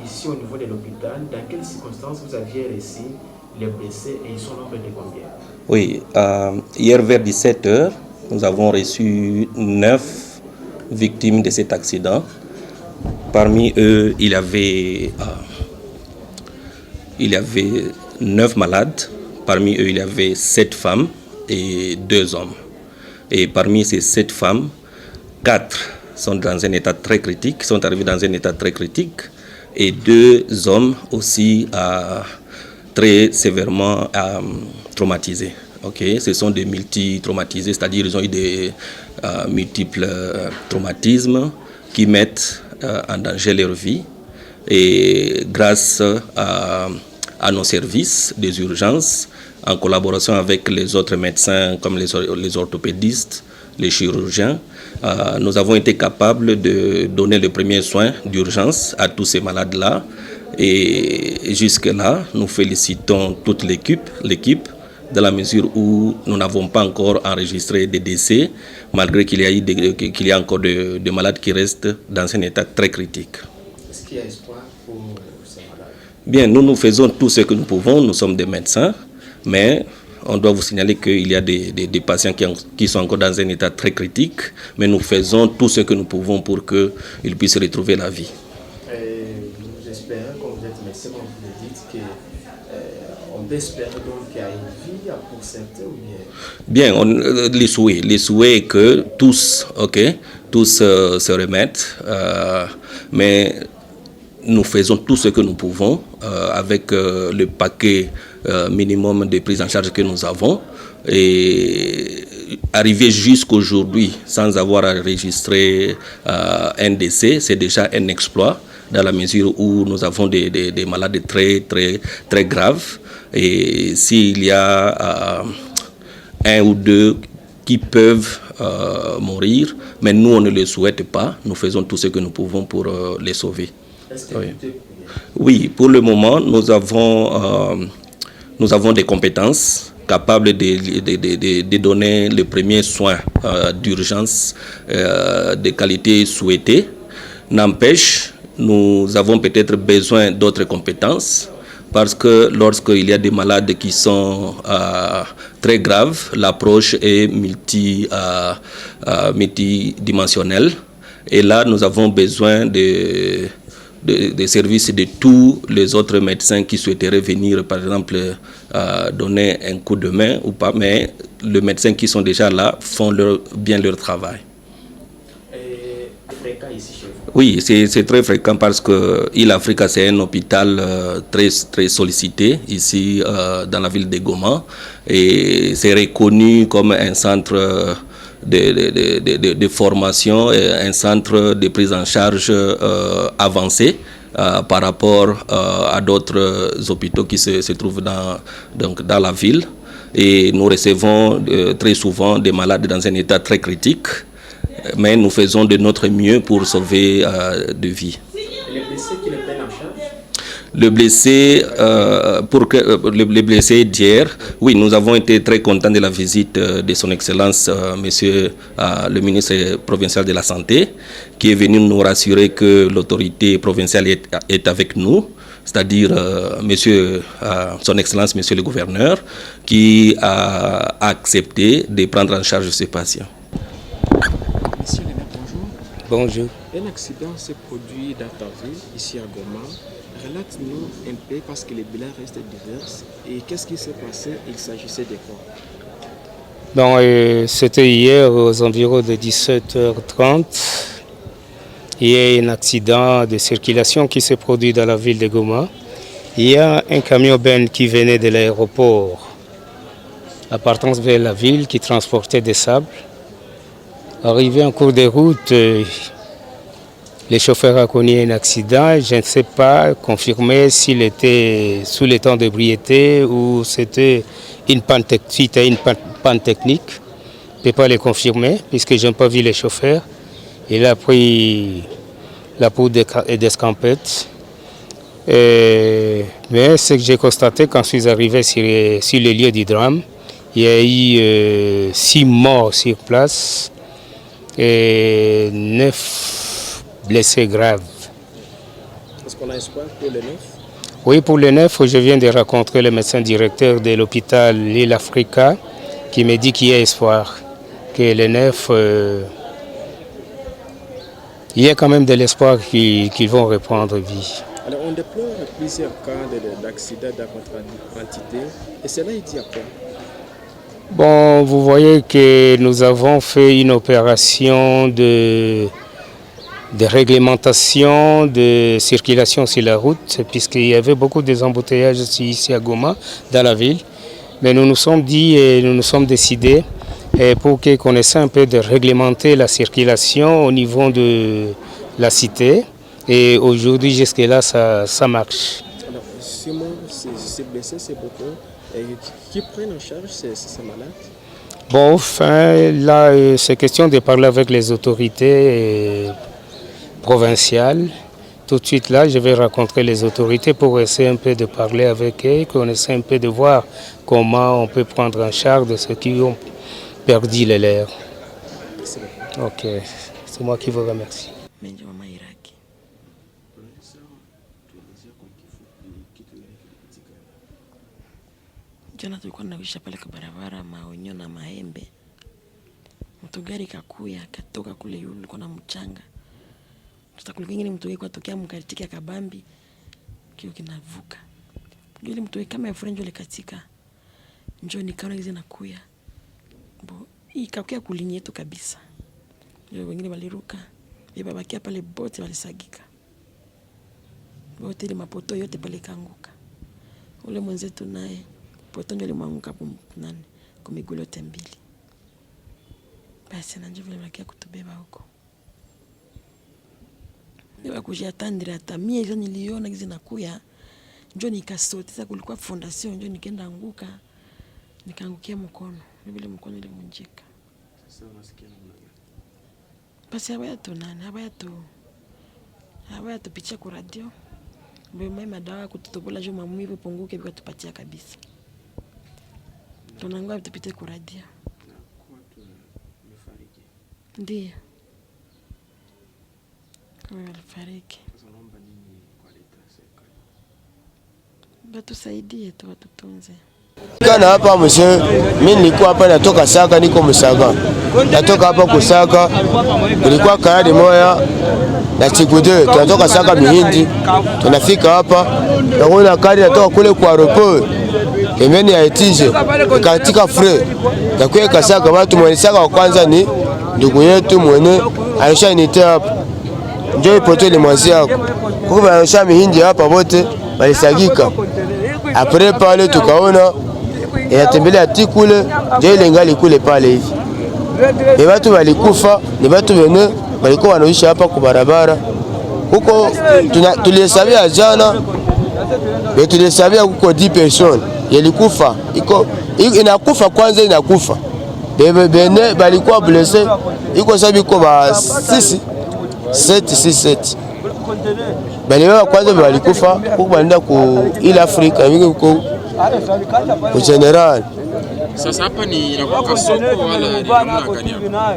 ici au niveau de l'hôpital, dans quelles circonstances vous aviez reçu les blessés et ils sont nombre de combien? Oui, hier vers 17h, nous avons reçu 9 victimes de cet accident. Parmi eux, il y avait 9 malades. Parmi eux, il y avait 7 femmes et 2 hommes. Et parmi ces 7 femmes, 4 sont dans un état très critique, sont arrivés dans un état très critique, et 2 hommes aussi très sévèrement traumatisés. Okay? Ce sont des multi-traumatisés, c'est-à-dire qu'ils ont eu des multiples traumatismes qui mettent en danger leur vie. Et grâce à nos services des urgences, en collaboration avec les autres médecins comme les orthopédistes, les chirurgiens, nous avons été capables de donner les premiers soins d'urgence à tous ces malades-là. Et jusque-là, nous félicitons toute l'équipe, dans la mesure où nous n'avons pas encore enregistré des décès, malgré qu'il y a encore des malades qui restent dans un état très critique. Est-ce qu'il y a espoir pour ces malades? Bien, nous faisons tout ce que nous pouvons, nous sommes des médecins, mais on doit vous signaler qu'il y a des patients qui sont encore dans un état très critique, mais nous faisons tout ce que nous pouvons pour qu'ils puissent retrouver la vie. Nous espérons, comme vous êtes médecin, comme vous le dites, qu'on peut espérer donc qu'il y a une vie pour certains ou bien? Bien, les souhaits est que tous se remettent, mais nous faisons tout ce que nous pouvons avec le paquet minimum de prise en charge que nous avons. Et arriver jusqu'aujourd'hui sans avoir enregistré un décès, c'est déjà un exploit dans la mesure où nous avons des malades très, très, très graves. Et s'il y a 1 ou 2 qui peuvent mourir, mais nous on ne le souhaite pas, nous faisons tout ce que nous pouvons pour les sauver. Est-ce que oui, pour le moment, nous avons des compétences capables de donner les premiers soins d'urgence de qualité souhaitée. N'empêche, nous avons peut-être besoin d'autres compétences parce que lorsqu'il y a des malades qui sont très graves, l'approche est multidimensionnelle. Et là, nous avons besoin des services de tous les autres médecins qui souhaiteraient venir, par exemple, donner un coup de main ou pas, mais les médecins qui sont déjà là font bien leur travail. C'est fréquent ici chez vous? Oui, c'est très fréquent parce que Île Africa, c'est un hôpital très, très sollicité ici dans la ville de Goma et c'est reconnu comme un centre de formation, un centre de prise en charge avancé par rapport à d'autres hôpitaux qui se trouvent dans la ville. Et nous recevons très souvent des malades dans un état très critique, mais nous faisons de notre mieux pour sauver des vies. Et les blessés qui les prennent en charge? Le blessé d'hier, oui, nous avons été très contents de la visite de son Excellence, Monsieur le ministre provincial de la Santé, qui est venu nous rassurer que l'autorité provinciale est avec nous, c'est-à-dire son Excellence, Monsieur le gouverneur, qui a accepté de prendre en charge ces patients. Monsieur le maire, bonjour. Bonjour. Un accident s'est produit dans ta ville, ici à Goma. Relate-nous un peu parce que les bilans restent divers. Et qu'est-ce qui s'est passé? Il s'agissait de quoi? Donc, c'était hier aux environs de 17h30. Il y a un accident de circulation qui s'est produit dans la ville de Goma. Il y a un camion Ben qui venait de l'aéroport à partance vers la ville qui transportait des sables. Arrivé en cours de route, le chauffeur a connu un accident. Je ne sais pas confirmer s'il était sous le temps d'ébriété ou c'était une panne technique. Je ne peux pas le confirmer puisque je n'ai pas vu le chauffeur. Il a pris la poudre d'escampette. Mais ce que j'ai constaté quand je suis arrivé sur le lieu du drame, il y a eu 6 morts sur place et 9 blessés graves. Est-ce qu'on a espoir pour le 9? Oui, pour le 9, je viens de rencontrer le médecin directeur de l'hôpital Lille Africa qui me dit qu'il y a espoir. Que le 9, il y a quand même de l'espoir qu'ils vont reprendre vie. Alors on déplore plusieurs cas d'accidents d'entité et cela il dit à quoi? Bon, vous voyez que nous avons fait une opération de réglementation de circulation sur la route, puisqu'il y avait beaucoup d'embouteillages ici à Goma, dans la ville. Mais nous nous sommes dit et nous nous sommes décidés pour qu'on essaie un peu de réglementer la circulation au niveau de la cité. Et aujourd'hui, jusque-là, ça marche. Alors, Simon, c'est blessé, c'est beaucoup. Et qui prennent en charge ces malades? Bon, enfin, là, c'est question de parler avec les autorités provinciales. Tout de suite, là, je vais rencontrer les autorités pour essayer un peu de parler avec eux, qu'on essaie un peu de voir comment on peut prendre en charge de ceux qui ont perdu les leurs. Ok, c'est moi qui vous remercie. Jana tulikuwa tunaisha pale kwa barabara Maonyo na Mahembe. Mtu gari kakuya katoka kule yule alikuwa na mchanga. Tutakuwa kingine mtu kwa tokea mkatika ya Kabambi kio kinavuka. Yule mtu kama friend yule katika. Njoo nikaona hizo nakuya. Bo hii kakuya kulinyi yetu kabisa. Ndio wengine waliruka. Beba bakia pale bote walisagika. Bote ile mapoto yote pale kaanguka. Ule mwenzetu naye potonjo limanguka nani kwa miguu yote mbili. Basi na njoo vile wakia kutubeba huko. Niba kujatandira hata mie hizo niliona hizo nakuya. Njoo nikasoteza kulikuwa fondation njoo nikaenda anguka. Nikaangukia mkono. Vile mkono ile munjika. Sasa unasikia namna gani? Basi hawaya tupitia kwa radio. Mbona madawa kututobola jo maumivu punguke bila tupatia kabisa. Tunangoja tupite kwa radio. Ndiyo. Kwa alifariki. Batusaidie tu watutunze. Kana hapa mzee, mimi nilikuwa hapa natoka Saka, niko Msaga. Natoka hapa kusaka, kulikuwa kadi moja na chikude, tunatoka Saka Mihindi, tunafika hapa, naona kadi natoka kule kwa aeroport. Pembeni ya Etije, katika fre. Na kwa Kasaka watu mwenisaka wa kwanza ni ndugu yetu mwenye Aisha nitea hapa. Njoo ipote ile mwanzi yako. Kwa Aisha Mihindi hapa wote walisagika. Apre pale tukaona inatembelea tikule ndio ile ngali kule pale hivi. Ni watu walikufa, ni watu wene walikuwa wanaishi hapa kwa barabara. Huko tulihesabia jana, tulihesabia huko 10 personnes. Yalikufa, inakufa kwanza inakufa. Bene balikuwa blessé, iko sababu iko ba 7. Balewa kwanza walikufa huko wanaenda ku ile Afrika wingi huko kwa general. Sasa hapa ni inakuwa soko wala ni namna gani hapa?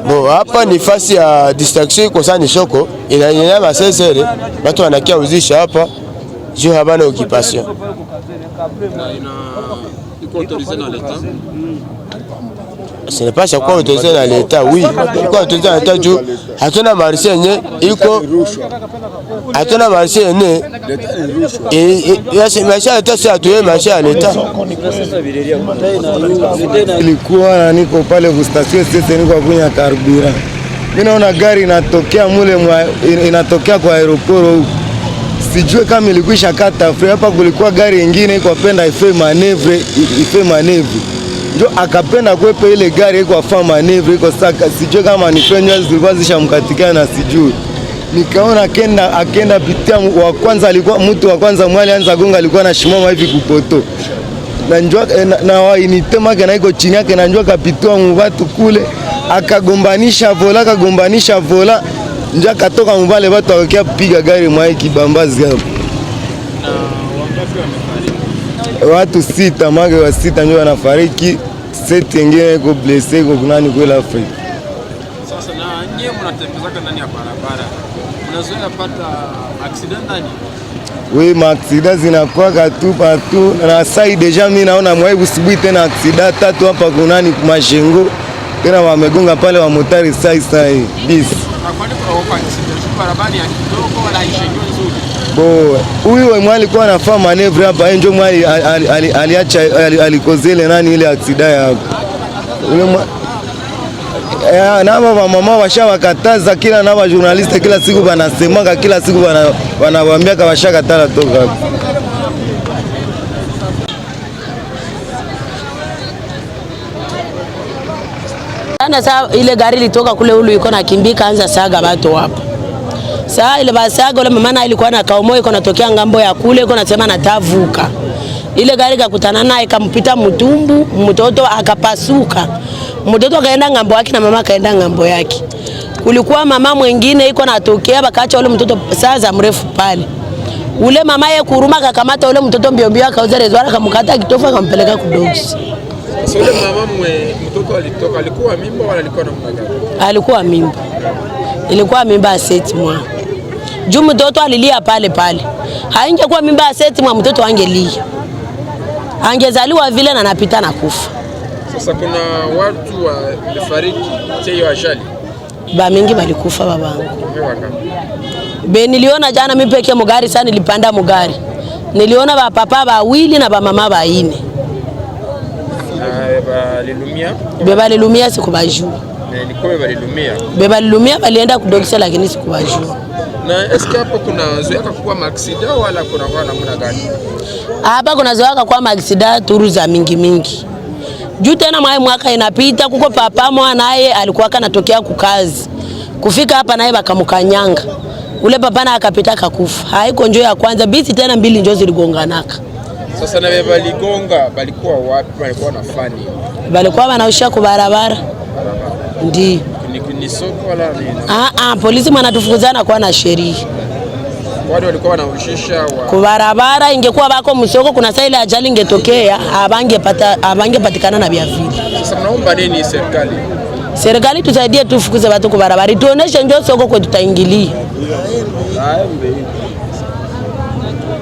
Bo hapa ni fasi ya distraction kwa sana ni soko. Inanyanya masesere, watu wanakia uzisha hapa. Juu habana occupation. Na iko autorisé dans l'état? Ce n'est pas chaque fois autorisé dans l'état, oui. Pourquoi autorisé dans l'état juu hatuna marché yenye iko hatuna marché yenye maisha ya l'état atuye maisha ya l'état. Nilikuwa niko pale ku station sasa niko kunya karibira. Mimi naona gari inatokea mule inatokea kwa aeroport huko. Sijue kama ilikwisha kata free hapa, kulikuwa gari nyingine iko penda ife manevre. Ndio akapenda kwepe ile gari iko afanya manevre iko saka, sijue kama ni penyo zilikuwa zishamkatikana na sijue. Nikaona akenda pitia wa kwanza, alikuwa mtu wa kwanza mwali anza gonga alikuwa na shimama hivi kupoto. Na njoo na wainitema kana iko chini yake, na njoo kapitua watu kule akagombanisha vola njoo katoka mbale watu wakia piga gari mwa kibambazi hapo. Watu 6 mage wa 6 ndio wanafariki, 7 wengine iko blessé kwa kunani kwa Afrika. Sasa na nyie mnatembezaka ndani ya barabara. Unazoea pata accident ndani? Oui, maaksida zinakuwa tu partout. Na sai deja mimi naona mwai usibuhi tena aksida 3 hapa kunani kumashengo. Tena wamegonga pale wa motari sai bis. Na kwani kuna opa accident barabara ya kidogo wala ishengo nzuri? Bo, huyu mwali alikuwa anafanya manevre hapa, ndio mwali aliacha alikozele nani ile aksida ya hapo. Na mama washawakataza kila na wa journaliste kila siku wanasemanga kila siku wanawaambia kama washakatala toka hapo. Sasa ile gari litoka kule ulu iko na kimbika anza saga watu hapo. Sasa ile basaga ile mama ilikuwa na kaomo iko natokea ngambo ya kule iko nasema natavuka. Ile gari kakutana naye kampita mtumbu, mtoto akapasuka. Mtoto kaenda ngambo yake na mama kaenda ngambo yake. Kulikuwa mama mwingine iko natokea bakaacha ule mtoto saa za mrefu pale. Ule mama yeye kuruma kakamata ule mtoto mbio mbio akauza rezwara kamkata kitofa kampeleka kudogs. Sasa ule mama mtoto alitoka alikuwa mimba wala alikuwa na mwanadamu? Alikuwa mimba. Ilikuwa mimba 7 mwa. Juu mtoto alilia pale pale. Haingekuwa mimba 7 mwa mtoto angelia. Angezaliwa vile na napita na kufa. Sasa kuna watu walifariki hiyo ajali. Ba mingi walikufa babangu. Niliona jana mimi pekee mugari sana nilipanda mugari. Niliona ba papa bawili na ba mama baine. Balilumia? Balilumia sikubajua. Niko balilumia. Balilumia balienda kudokisa lakini sikubajua. Na eske hapo kuna zoeka kwa maaksida wala kuna kwa namna gani? Hapa kuna zoeka kwa maaksida turu za mingi. Juu tena mwaka inapita kuko papa naye alikuwa kanatokea kukazi. Kufika hapa naye bakamukanyanga. Ule papa na akapita akakufa. Haiko njoo ya kwanza bisi tena mbili njoo ziligonganaka. Sasa na baligonga balikuwa wapi? Walikuwa na fani. Balikuwa wanaosha kwa barabara. Ndi. Ni soko wala nini? Polisi mwanatufukuzana kwa na sheria. Wale walikuwa wanaushisha kwa barabara, ingekuwa bako msoko kuna saa ile ajali ingetokea abangepatikana na biafili. Sasa mnaomba nini serikali? Serikali tusaidie tufukuze watu kwa barabara. Tuoneshe njoo soko kwetu tutaingilia.